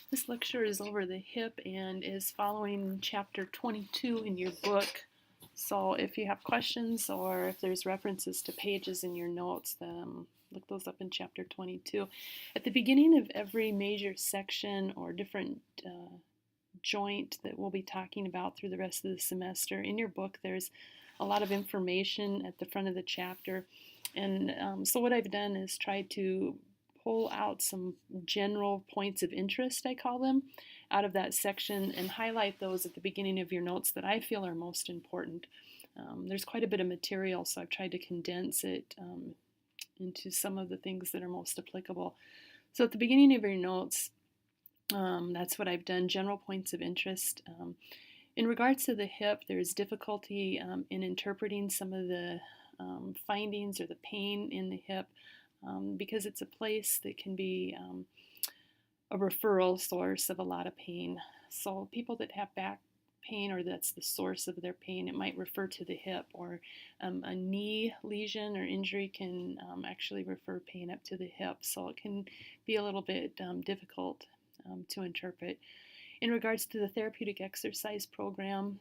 This lecture is over the hip and is following chapter 22 in your book. So if you have questions or if there's references to pages in your notes, look those up in chapter 22. At the beginning of every major section or different joint that we'll be talking about through the rest of the semester, in your book there's a lot of information at the front of the chapter. And so what I've done is try to pull out some general points of interest, I call them, out of that section and highlight those at the beginning of your notes that I feel are most important. There's quite a bit of material, so I've tried to condense it into some of the things that are most applicable. So at the beginning of your notes, that's what I've done, general points of interest. In regards to the hip, there's difficulty in interpreting some of the findings or the pain in the hip because it's a place that can be a referral source of a lot of pain. So people that have back pain, or that's the source of their pain, it might refer to the hip, or a knee lesion or injury can actually refer pain up to the hip. So it can be a little bit difficult to interpret. In regards to the therapeutic exercise program,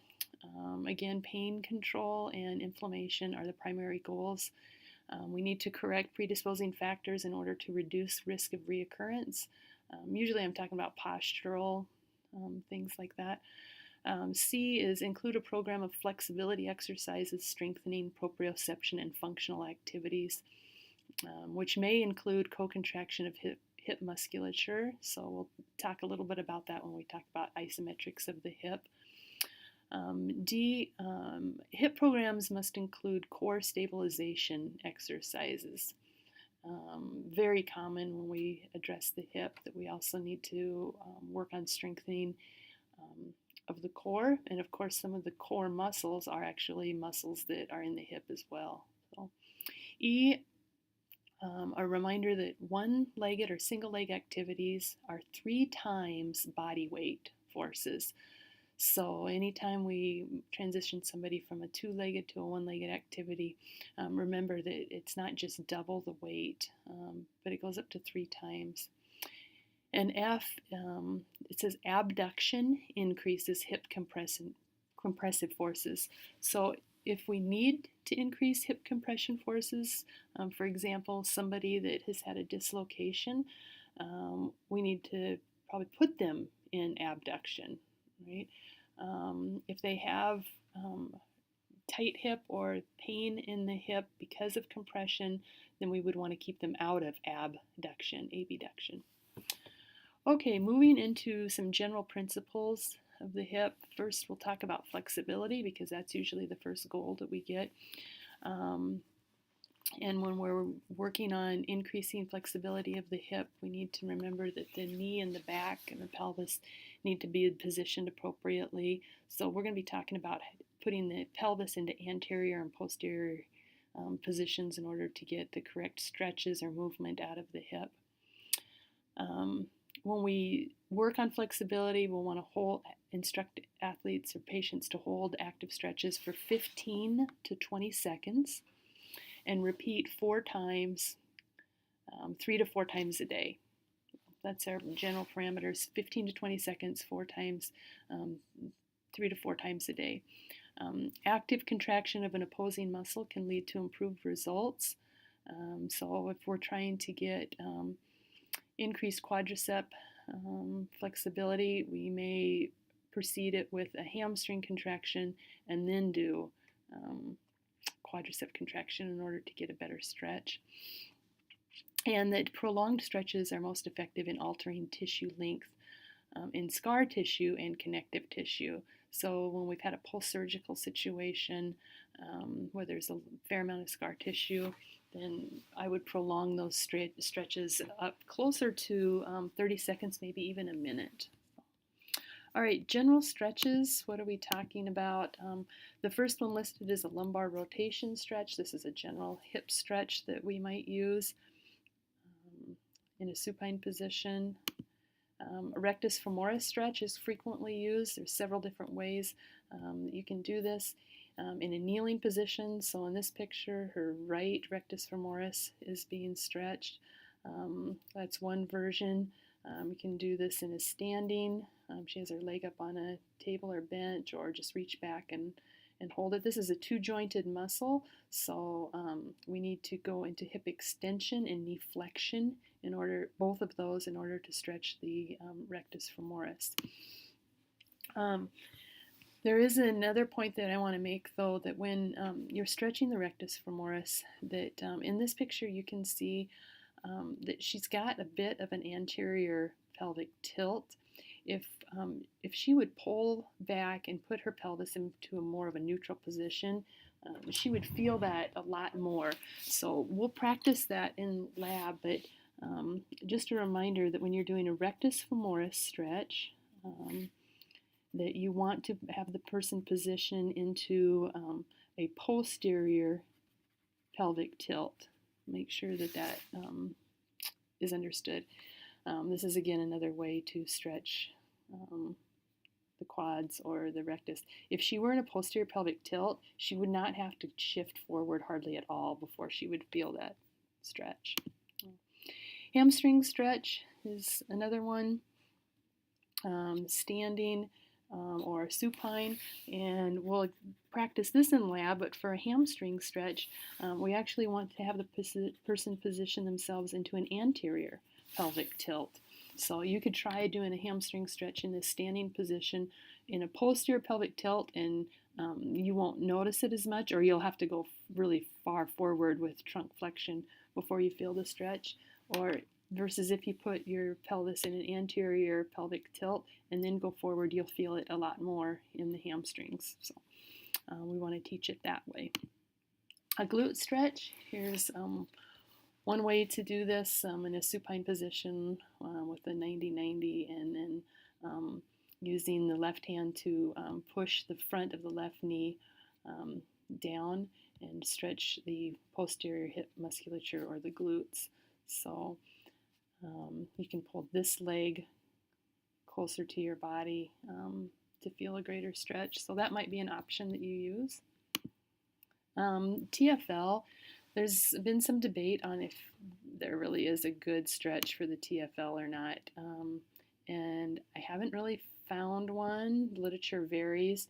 again, pain control and inflammation are the primary goals. We need to correct predisposing factors in order to reduce risk of reoccurrence. Usually I'm talking about postural things like that. C is include a program of flexibility exercises, strengthening proprioception and functional activities, which may include co-contraction of hip musculature. So we'll talk a little bit about that when we talk about isometrics of the hip. D, hip programs must include core stabilization exercises. Very common when we address the hip, that we also need to work on strengthening of the core. And of course, some of the core muscles are actually muscles that are in the hip as well. So, E, a reminder that one-legged or single-leg activities are 3 times body weight forces. So anytime we transition somebody from a 2-legged to a 1-legged activity, remember that it's not just double the weight, but it goes up to 3 times. And F, it says abduction increases hip compressive forces. So if we need to increase hip compression forces, for example, somebody that has had a dislocation, we need to probably put them in abduction, right? If they have tight hip or pain in the hip because of compression, then we would want to keep them out of abduction, abduction. Okay, moving into some general principles of the hip. First, we'll talk about flexibility because that's usually the first goal that we get. And when we're working on increasing flexibility of the hip, we need to remember that the knee and the back and the pelvis need to be positioned appropriately. So we're going to be talking about putting the pelvis into anterior and posterior positions in order to get the correct stretches or movement out of the hip. When we work on flexibility, we'll want to instruct athletes or patients to hold active stretches for 15 to 20 seconds and repeat 4 times, 3 to 4 times a day. That's our general parameters, 15 to 20 seconds, 4 times, 3 to 4 times a day. Active contraction of an opposing muscle can lead to improved results. So if we're trying to get increased quadricep flexibility, we may precede it with a hamstring contraction and then do quadricep contraction in order to get a better stretch. And that prolonged stretches are most effective in altering tissue length in scar tissue and connective tissue. So when we've had a post-surgical situation where there's a fair amount of scar tissue, then I would prolong those stretches up closer to 30 seconds, maybe even a minute. All right, general stretches, what are we talking about? The first one listed is a lumbar rotation stretch. This is a general hip stretch that we might use in a supine position. A rectus femoris stretch is frequently used. There's several different ways that you can do this. In a kneeling position, so in this picture, her right rectus femoris is being stretched. That's one version. You can do this in a standing. She has her leg up on a table or bench, or just reach back and hold it. This is a two-jointed muscle, so we need to go into hip extension and knee flexion in order, both of those, in order to stretch the rectus femoris. There is another point that I want to make, though, that when you're stretching the rectus femoris, that in this picture you can see that she's got a bit of an anterior pelvic tilt. If she would pull back and put her pelvis into more of a neutral position, she would feel that a lot more. So we'll practice that in lab, but just a reminder that when you're doing a rectus femoris stretch, that you want to have the person position into a posterior pelvic tilt. Make sure that that is understood. This is again another way to stretch the quads or the rectus. If she were in a posterior pelvic tilt, she would not have to shift forward hardly at all before she would feel that stretch. Hamstring stretch is another one. Standing or supine, and we'll practice this in lab, but for a hamstring stretch, we actually want to have the person position themselves into an anterior pelvic tilt. So you could try doing a hamstring stretch in this standing position in a posterior pelvic tilt, and you won't notice it as much, or you'll have to go really far forward with trunk flexion before you feel the stretch, or versus if you put your pelvis in an anterior pelvic tilt and then go forward, you'll feel it a lot more in the hamstrings. So we want to teach it that way. A glute stretch, here's one way to do this in a supine position with a 90-90, and then using the left hand to push the front of the left knee down and stretch the posterior hip musculature or the glutes. So you can pull this leg closer to your body to feel a greater stretch. So that might be an option that you use. TFL, there's been some debate on if there really is a good stretch for the TFL or not. And I haven't really found one. The literature varies.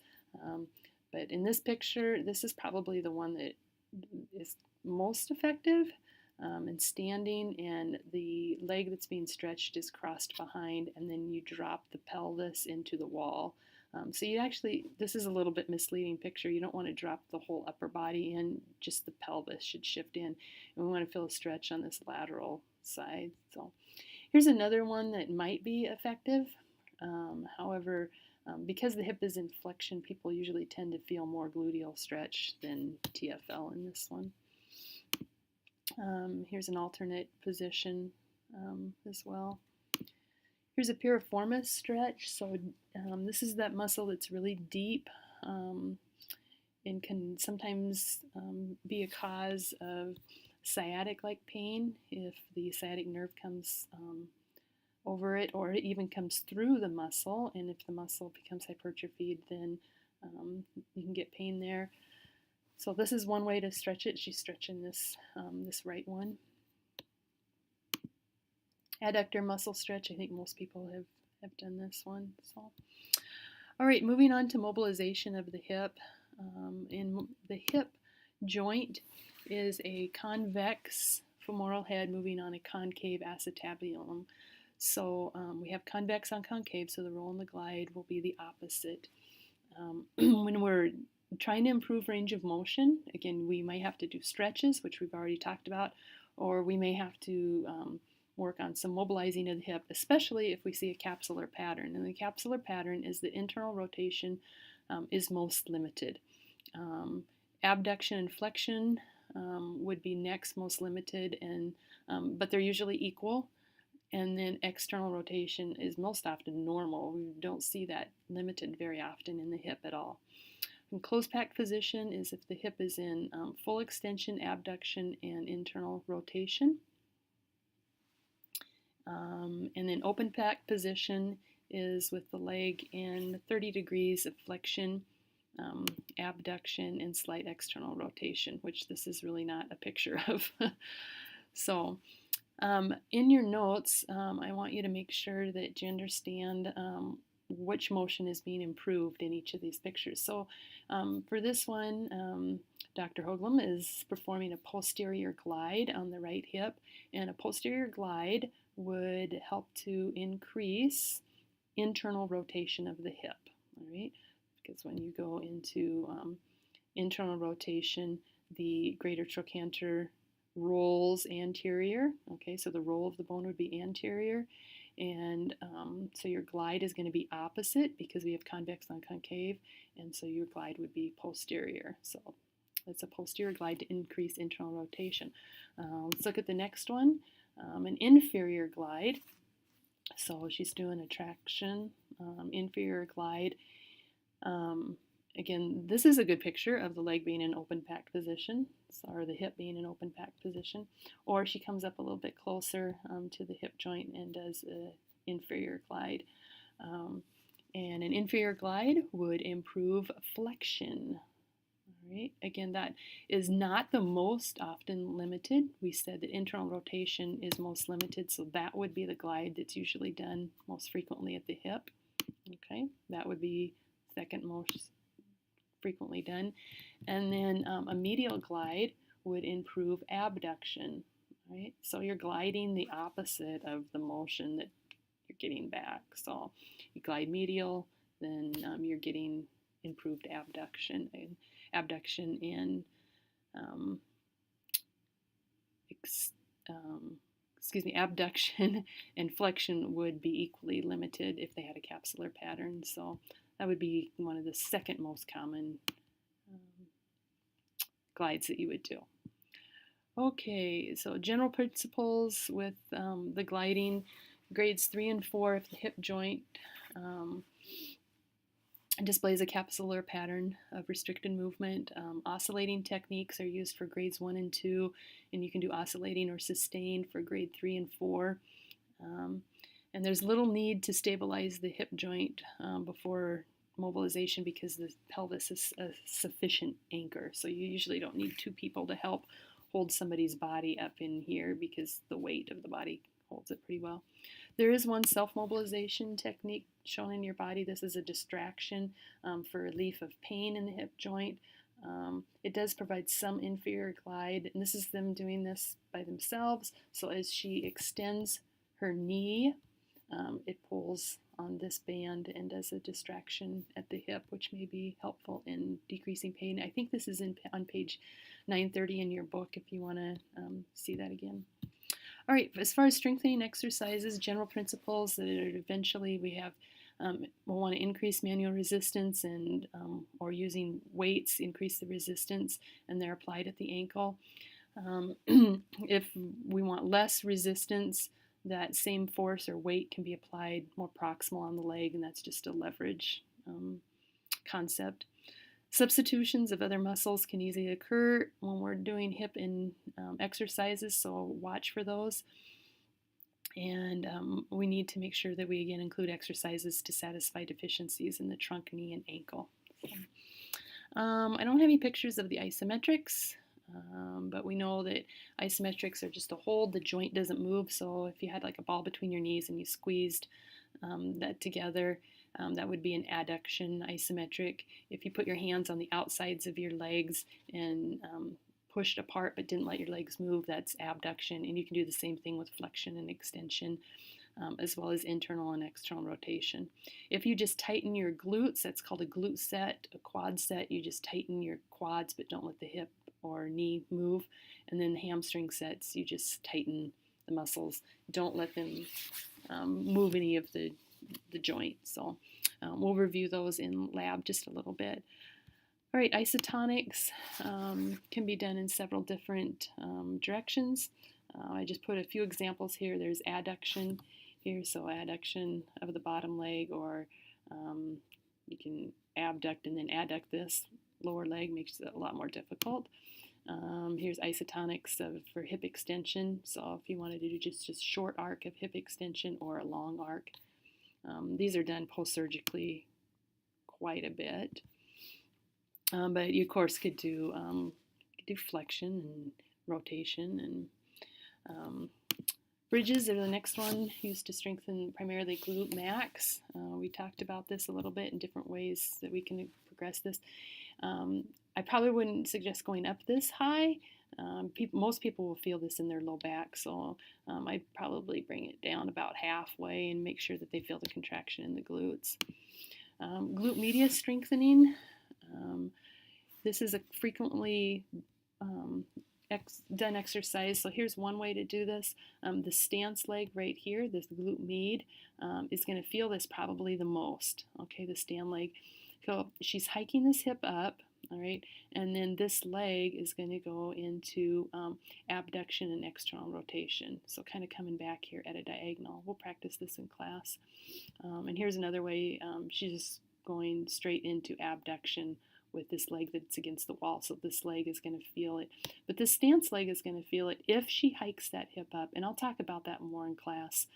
But in this picture, this is probably the one that is most effective. And standing, and the leg that's being stretched is crossed behind, and then you drop the pelvis into the wall. So you actually, this is a little bit misleading picture. You don't want to drop the whole upper body in, just the pelvis should shift in. And we want to feel a stretch on this lateral side. So here's another one that might be effective. However, because the hip is in flexion, people usually tend to feel more gluteal stretch than TFL in this one. Here's an alternate position as well. Here's a piriformis stretch. So this is that muscle that's really deep and can sometimes be a cause of sciatic-like pain if the sciatic nerve comes over it, or it even comes through the muscle, and if the muscle becomes hypertrophied, then you can get pain there. So this is one way to stretch it. She's stretching this, this right one. Adductor muscle stretch. I think most people have done this one. So, all right, moving on to mobilization of the hip. In the hip joint is a convex femoral head moving on a concave acetabulum. So we have convex on concave, so the roll and the glide will be the opposite. When we're trying to improve range of motion, again, we might have to do stretches, which we've already talked about, or we may have to work on some mobilizing of the hip, especially if we see a capsular pattern. And the capsular pattern is the internal rotation is most limited. Abduction and flexion would be next most limited, and but they're usually equal. And then external rotation is most often normal. We don't see that limited very often in the hip at all. And closed pack position is if the hip is in full extension, abduction, and internal rotation. And then open pack position is with the leg in 30 degrees of flexion, abduction, and slight external rotation, which this is really not a picture of. So In your notes, I want you to make sure that you understand which motion is being improved in each of these pictures. So for this one, Dr. Hoagland is performing a posterior glide on the right hip, and a posterior glide would help to increase internal rotation of the hip, all right? Because when you go into internal rotation, the greater trochanter rolls anterior, okay, so the roll of the bone would be anterior, and so your glide is going to be opposite because we have convex on concave, and so your glide would be posterior. So it's a posterior glide to increase internal rotation. Let's look at the next one, an inferior glide. So she's doing a traction, inferior glide. Again, this is a good picture of the leg being in open packed position, or the hip being in open packed position. Or she comes up a little bit closer to the hip joint and does an inferior glide. And an inferior glide would improve flexion. All right. Again, that is not the most often limited. We said that internal rotation is most limited, so that would be the glide that's usually done most frequently at the hip. Okay, that would be second most frequently done. And then a medial glide would improve abduction, right? So you're gliding the opposite of the motion that you're getting back. So you glide medial, then you're getting improved abduction and abduction and flexion would be equally limited if they had a capsular pattern. So that would be one of the second most common glides that you would do. Okay, so general principles with the gliding, grades 3 and 4 if the hip joint displays a capsular pattern of restricted movement. Oscillating techniques are used for grades 1 and 2, and you can do oscillating or sustained for grade 3 and 4. And there's little need to stabilize the hip joint before mobilization because the pelvis is a sufficient anchor. So you usually don't need two people to help hold somebody's body up in here because the weight of the body holds it pretty well. There is one self-mobilization technique shown in your body. This is a distraction for relief of pain in the hip joint. It does provide some inferior glide, and this is them doing this by themselves. So as she extends her knee, it pulls on this band and does a distraction at the hip, which may be helpful in decreasing pain. I think this is on page 930 in your book if you want to see that again. All right, as far as strengthening exercises, general principles that eventually we have, we'll want to increase manual resistance and or using weights, increase the resistance, and they're applied at the ankle. If we want less resistance, that same force or weight can be applied more proximal on the leg, and that's just a leverage concept. Substitutions of other muscles can easily occur when we're doing hip and exercises, so watch for those. And we need to make sure that we again include exercises to satisfy deficiencies in the trunk, knee, and ankle. I don't have any pictures of the isometrics, but we know that isometrics are just a hold, the joint doesn't move, so if you had like a ball between your knees and you squeezed that together, that would be an adduction isometric. If you put your hands on the outsides of your legs and pushed apart but didn't let your legs move, that's abduction. And you can do the same thing with flexion and extension, as well as internal and external rotation. If you just tighten your glutes, that's called a glute set. A quad set, you just tighten your quads but don't let the hip or knee move. And then the hamstring sets, you just tighten the muscles. Don't let them move any of the joint. So we'll review those in lab just a little bit. All right, isotonics can be done in several different directions. I just put a few examples here. There's adduction here, so adduction of the bottom leg, or you can abduct and then adduct this lower leg, makes it a lot more difficult. Here's isotonics for hip extension, so if you wanted to do just short arc of hip extension or a long arc. These are done post-surgically quite a bit, but you of course could do flexion and rotation and Bridges are the next one, used to strengthen primarily glute max. We talked about this a little bit in different ways that we can progress this. I probably wouldn't suggest going up this high. Most people will feel this in their low back, so I'd probably bring it down about halfway and make sure that they feel the contraction in the glutes. Glute medius strengthening. This is a frequently done exercise. So here's one way to do this. The stance leg right here, this glute med, is going to feel this probably the most. Okay, the stand leg. So she's hiking this hip up, all right, and then this leg is going to go into abduction and external rotation. So kind of coming back here at a diagonal. We'll practice this in class. And here's another way. She's just going straight into abduction with this leg that's against the wall. So this leg is going to feel it. But this stance leg is going to feel it if she hikes that hip up. And I'll talk about that more in class,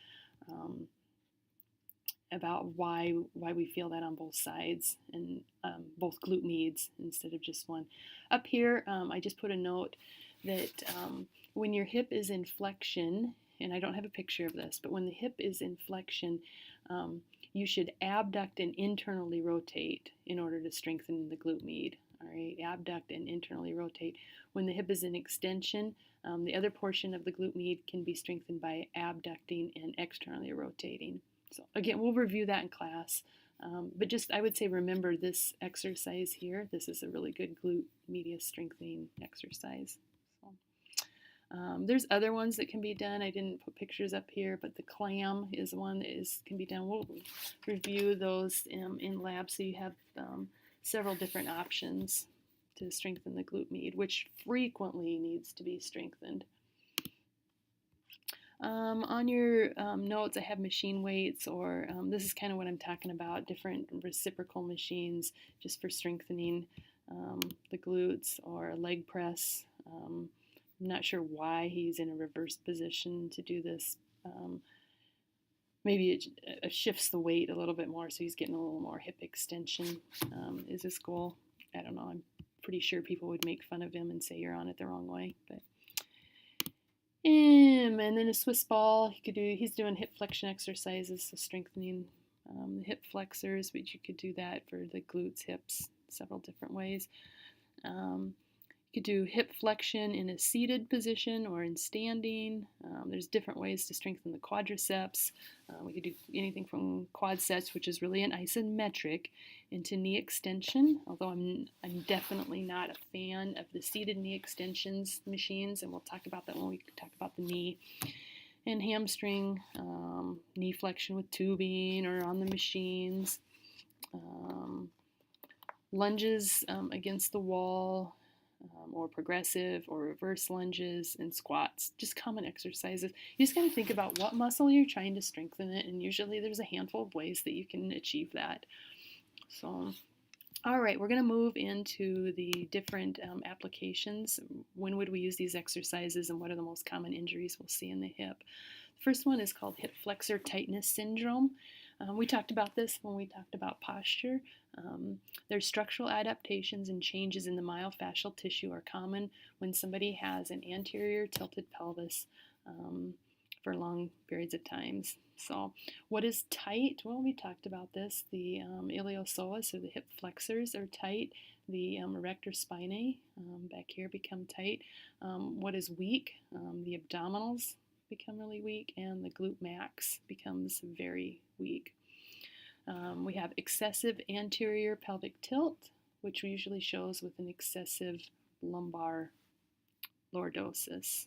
about why we feel that on both sides and both glute meds instead of just one. Up here, I just put a note that when your hip is in flexion, and I don't have a picture of this, but when the hip is in flexion, you should abduct and internally rotate in order to strengthen the glute med. All right, abduct and internally rotate. When the hip is in extension, the other portion of the glute med can be strengthened by abducting and externally rotating. So again, we'll review that in class. But just, I would say, remember this exercise here. This is a really good glute medius strengthening exercise. There's other ones that can be done. I didn't put pictures up here, but the clam is one that can be done. We'll review those in lab, so you have several different options to strengthen the glute med, which frequently needs to be strengthened. On your notes, I have machine weights, or this is kind of what I'm talking about, different reciprocal machines just for strengthening the glutes, or a leg press. I'm not sure why he's in a reverse position to do this. Maybe it shifts the weight a little bit more, so he's getting a little more hip extension is his goal. I don't know. I'm pretty sure people would make fun of him and say you're on it the wrong way. But and then a Swiss ball. He's doing hip flexion exercises, so strengthening the hip flexors, but you could do that for the glutes, hips, several different ways. You could do hip flexion in a seated position or in standing. There's different ways to strengthen the quadriceps. We could do anything from quad sets, which is really an isometric, into knee extension, although I'm definitely not a fan of the seated knee extensions machines, and we'll talk about that when we talk about the knee. And hamstring, knee flexion with tubing or on the machines. Lunges against the wall, or progressive or reverse lunges and squats, just common exercises. You just got to think about what muscle you're trying to strengthen it, and usually there's a handful of ways that you can achieve that. So, all right, we're going to move into the different applications. When would we use these exercises, and what are the most common injuries we'll see in the hip? The first one is called hip flexor tightness syndrome. We talked about this when we talked about posture. There's structural adaptations and changes in the myofascial tissue are common when somebody has an anterior tilted pelvis for long periods of times. So what is tight? Well, we talked about this. The iliopsoas, or the hip flexors, are tight. The erector spinae back here become tight. What is weak? The abdominals become really weak, and the glute max becomes very weak. We have excessive anterior pelvic tilt, which usually shows with an excessive lumbar lordosis.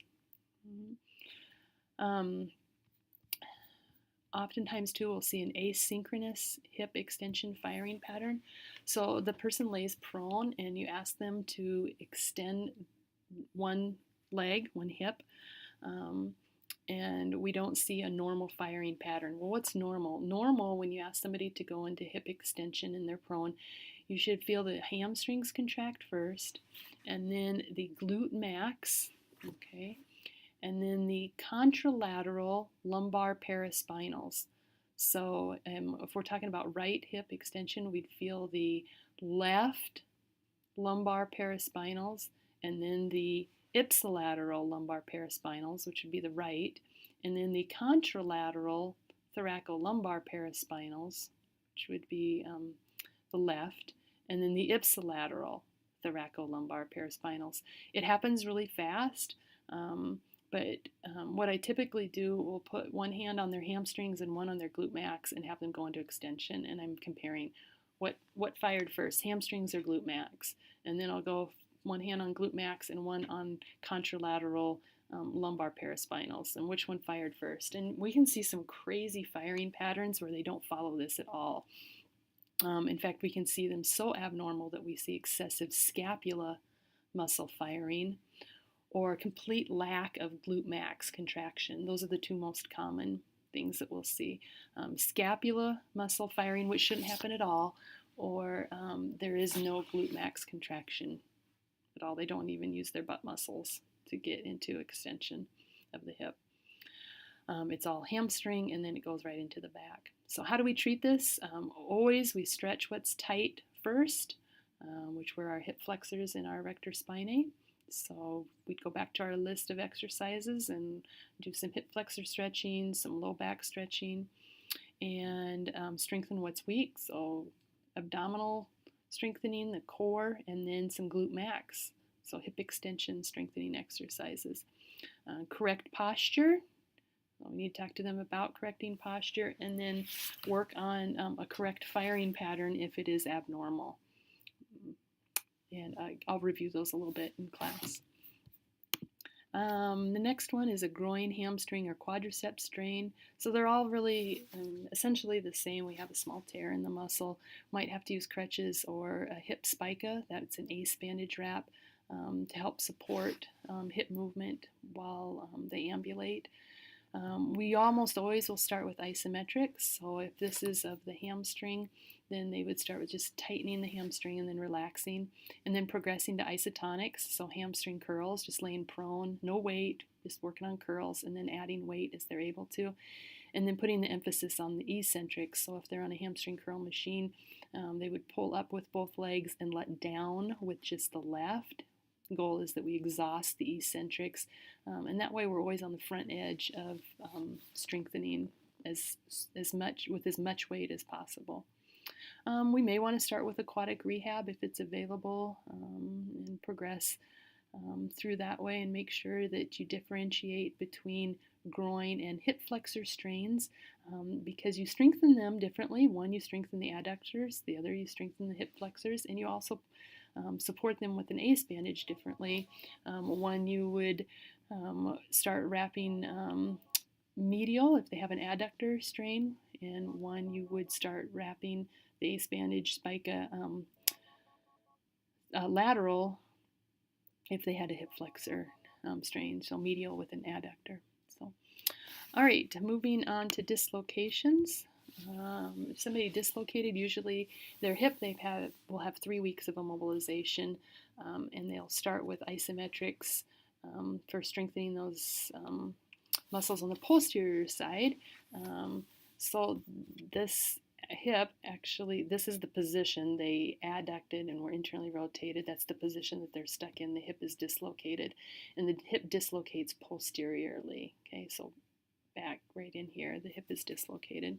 Oftentimes, too, we'll see an asynchronous hip extension firing pattern. So the person lays prone, and you ask them to extend one leg, one hip, and we don't see a normal firing pattern. Well, what's normal? Normal, when you ask somebody to go into hip extension and they're prone, you should feel the hamstrings contract first, and then the glute max, okay, and then the contralateral lumbar paraspinals. So if we're talking about right hip extension, we'd feel the left lumbar paraspinals, and then the ipsilateral lumbar paraspinals, which would be the right, and then the contralateral thoracolumbar paraspinals, which would be the left, and then the ipsilateral thoracolumbar paraspinals. It happens really fast, but what I typically do will put one hand on their hamstrings and one on their glute max and have them go into extension, and I'm comparing what fired first, hamstrings or glute max, and then I'll go one hand on glute max and one on contralateral lumbar paraspinals, and which one fired first. And we can see some crazy firing patterns where they don't follow this at all. In fact, we can see them so abnormal that we see excessive scapula muscle firing or complete lack of glute max contraction. Those are the two most common things that we'll see. Scapula muscle firing, which shouldn't happen at all, or there is no glute max contraction at all. They don't even use their butt muscles to get into extension of the hip. It's all hamstring, and then it goes right into the back. So how do we treat this? Always we stretch what's tight first, which were our hip flexors and our rector spinae. So we'd go back to our list of exercises and do some hip flexor stretching, some low back stretching, and strengthen what's weak. So abdominal strengthening, the core, and then some glute max. So hip extension strengthening exercises. Correct posture. We need to talk to them about correcting posture, and then work on a correct firing pattern if it is abnormal. And I'll review those a little bit in class. The next one is a groin, hamstring, or quadricep strain. So they're all really essentially the same. We have a small tear in the muscle. Might have to use crutches or a hip spica. That's an ACE bandage wrap to help support hip movement while they ambulate. We almost always will start with isometrics. So if this is of the hamstring, then they would start with just tightening the hamstring and then relaxing, and then progressing to isotonics. So hamstring curls, just laying prone, no weight, just working on curls, and then adding weight as they're able to, and then putting the emphasis on the eccentrics. So if they're on a hamstring curl machine, they would pull up with both legs and let down with just the left. The goal is that we exhaust the eccentrics, and that way we're always on the front edge of strengthening as much with as much weight as possible. We may want to start with aquatic rehab if it's available, and progress through that way, and make sure that you differentiate between groin and hip flexor strains, because you strengthen them differently. One, you strengthen the adductors, the other, you strengthen the hip flexors, and you also support them with an ACE bandage differently. One, you would start wrapping medial if they have an adductor strain, and one you would start wrapping the ACE bandage spica lateral if they had a hip flexor strain, so medial with an adductor. So, all right, moving on to dislocations. If somebody dislocated, usually their hip, will have 3 weeks of immobilization, and they'll start with isometrics for strengthening those muscles on the posterior side. So this hip, actually, this is the position they adducted and were internally rotated. That's the position that they're stuck in. The hip is dislocated, and the hip dislocates posteriorly. Okay, so back right in here, the hip is dislocated.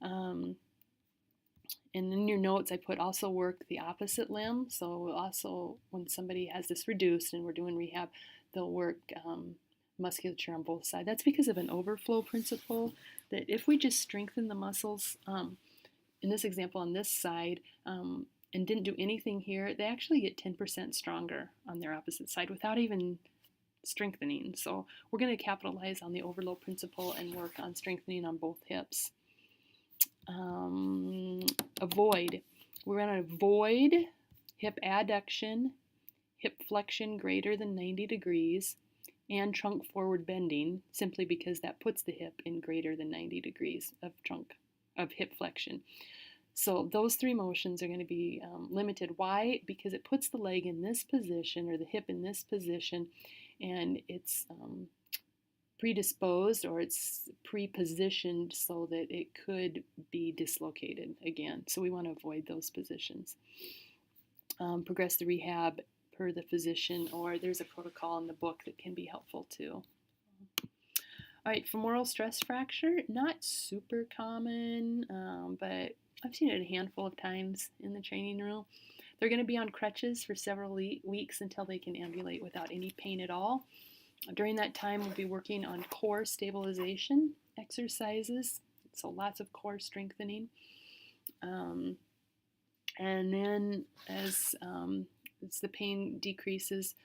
And in your notes, I put also work the opposite limb. So also, when somebody has this reduced and we're doing rehab, they'll work musculature on both sides. That's because of an overflow principle, that if we just strengthen the muscles, in this example on this side, and didn't do anything here, they actually get 10% stronger on their opposite side without even strengthening. So we're going to capitalize on the overload principle and work on strengthening on both hips. Avoid. We're going to avoid hip adduction, hip flexion greater than 90 degrees, and trunk forward bending, simply because that puts the hip in greater than 90 degrees of hip flexion. So those 3 motions are going to be limited. Why? Because it puts the leg in this position, or the hip in this position, and it's predisposed, or it's pre-positioned so that it could be dislocated again. So we want to avoid those positions. Progress the rehab per the physician, or there's a protocol in the book that can be helpful too. All right, femoral stress fracture, not super common, but I've seen it a handful of times in the training room. They're going to be on crutches for several weeks until they can ambulate without any pain at all. During that time, we'll be working on core stabilization exercises, so lots of core strengthening. And then as the pain decreases,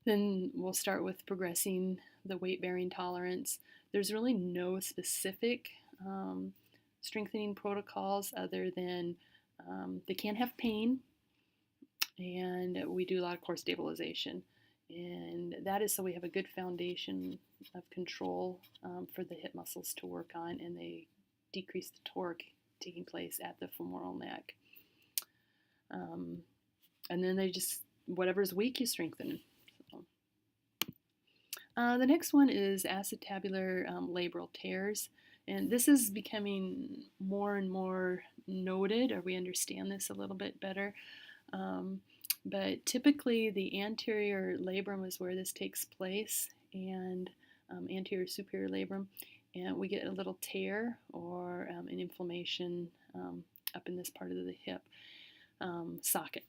then we'll start with progressing the weight-bearing tolerance. There's really no specific strengthening protocols other than they can't have pain, and we do a lot of core stabilization. And that is so we have a good foundation of control for the hip muscles to work on, and they decrease the torque taking place at the femoral neck. And then they just, whatever's weak, you strengthen. So. The next one is acetabular labral tears. And this is becoming more and more noted, or we understand this a little bit better. But typically the anterior labrum is where this takes place, and anterior superior labrum, and we get a little tear or an inflammation up in this part of the hip socket.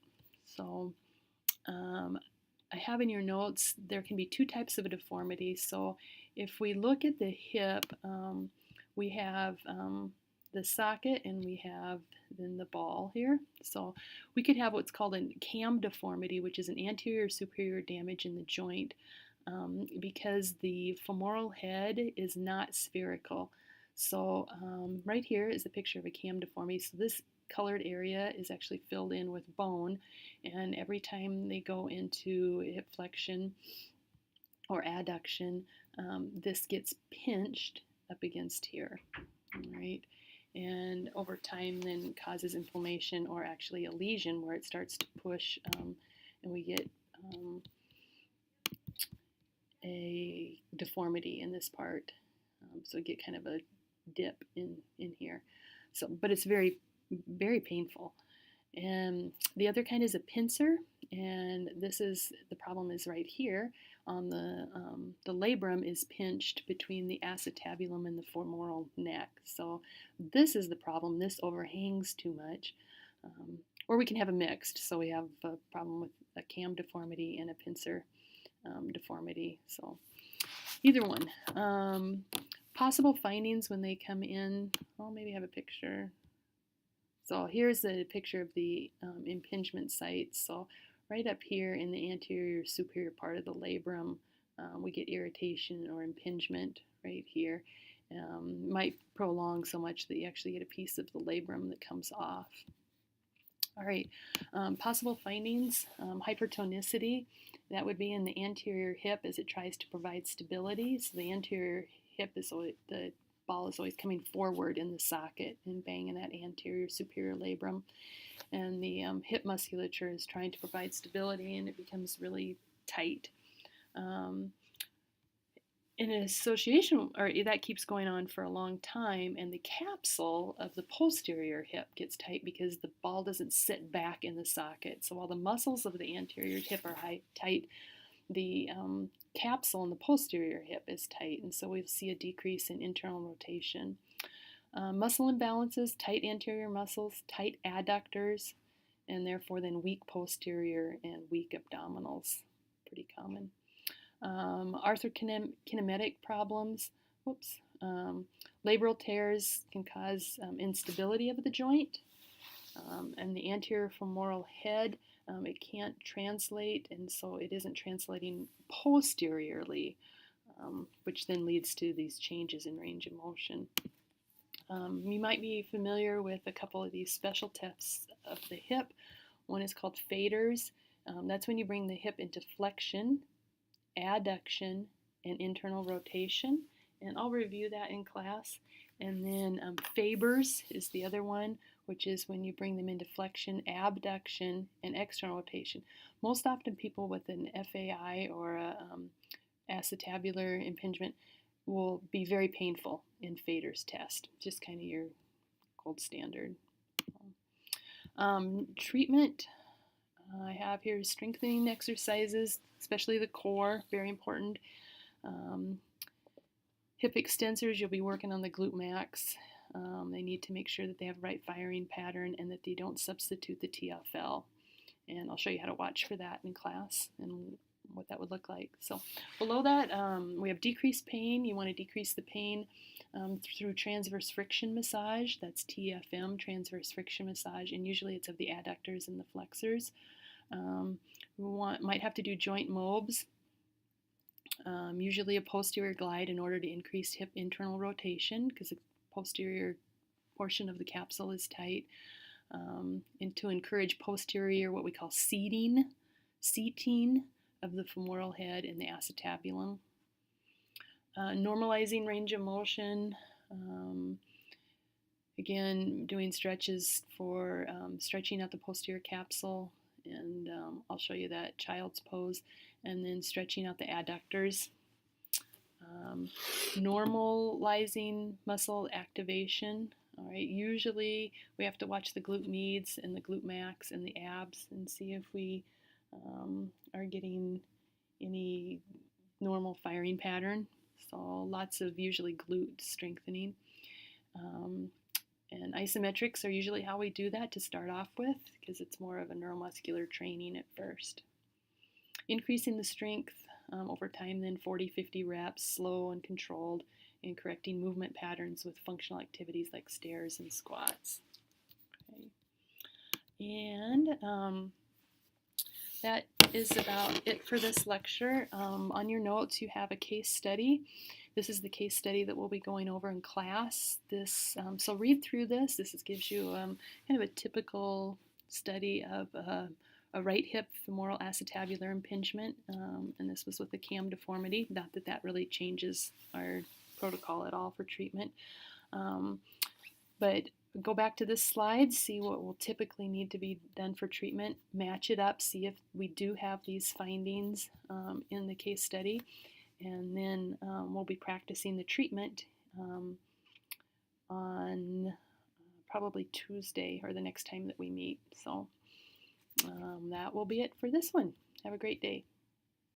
So I have in your notes, there can be two types of a deformity. So if we look at the hip, we have the socket and we have then the ball here. So we could have what's called a cam deformity, which is an anterior superior damage in the joint because the femoral head is not spherical. So right here is a picture of a cam deformity. So this colored area is actually filled in with bone, and every time they go into hip flexion or adduction, this gets pinched up against here, right? And over time then causes inflammation or actually a lesion where it starts to push, and we get a deformity in this part. So we get kind of a dip in here. So, but it's very, very painful. And the other kind is a pincer, and this is, the problem is right here on the labrum is pinched between the acetabulum and the femoral neck. So this is the problem. This overhangs too much. Or we can have a mixed. So we have a problem with a cam deformity and a pincer deformity. So either one. Possible findings when they come in. I'll maybe have a picture. So here's the picture of the impingement site. So right up here in the anterior superior part of the labrum, we get irritation or impingement right here. Might prolong so much that you actually get a piece of the labrum that comes off. All right, possible findings, hypertonicity. That would be in the anterior hip as it tries to provide stability. So the anterior hip is always, the ball is always coming forward in the socket and banging that anterior superior labrum. And the hip musculature is trying to provide stability, and it becomes really tight. In an association, or that keeps going on for a long time, and the capsule of the posterior hip gets tight because the ball doesn't sit back in the socket. So while the muscles of the anterior hip are tight, the capsule in the posterior hip is tight, and so we see a decrease in internal rotation. Muscle imbalances, tight anterior muscles, tight adductors, and therefore then weak posterior and weak abdominals. Pretty common. Arthrokinematic problems, labral tears can cause instability of the joint, and the anterior femoral head, it can't translate, and so it isn't translating posteriorly, which then leads to these changes in range of motion. You might be familiar with a couple of these special tests of the hip. One is called Feder's. That's when you bring the hip into flexion, adduction, and internal rotation, and I'll review that in class. And then Faber's is the other one, which is when you bring them into flexion, abduction, and external rotation. Most often people with an FAI or a acetabular impingement will be very painful in Feder's test, just kind of your gold standard. Treatment, I have here strengthening exercises, especially the core, very important. Hip extensors, you'll be working on the glute max. They need to make sure that they have right firing pattern and that they don't substitute the TFL. And I'll show you how to watch for that in class and what that would look like. So below that, we have decreased pain. You want to decrease the pain through transverse friction massage. That's TFM, transverse friction massage, and usually it's of the adductors and the flexors. Might have to do joint mobs. Usually a posterior glide in order to increase hip internal rotation because the posterior portion of the capsule is tight, and to encourage posterior, what we call seating of the femoral head and the acetabulum. Normalizing range of motion, again doing stretches for stretching out the posterior capsule, and I'll show you that child's pose, and then stretching out the adductors. Normalizing muscle activation. All right, usually we have to watch the glute medius and the glute max and the abs and see if we are getting any normal firing pattern. So lots of usually glute strengthening. And isometrics are usually how we do that to start off with because it's more of a neuromuscular training at first. Increasing the strength over time, then 40-50 reps, slow and controlled, and correcting movement patterns with functional activities like stairs and squats. Okay. And that is about it for this lecture. On your notes, you have a case study. This is the case study that we'll be going over in class. So read through this. This gives you kind of a typical study of a right hip femoral acetabular impingement, and this was with a cam deformity. Not that that really changes our protocol at all for treatment. But go back to this slide, see what will typically need to be done for treatment, match it up, see if we do have these findings in the case study, and then we'll be practicing the treatment on probably Tuesday or the next time that we meet. So that will be it for this one. Have a great day.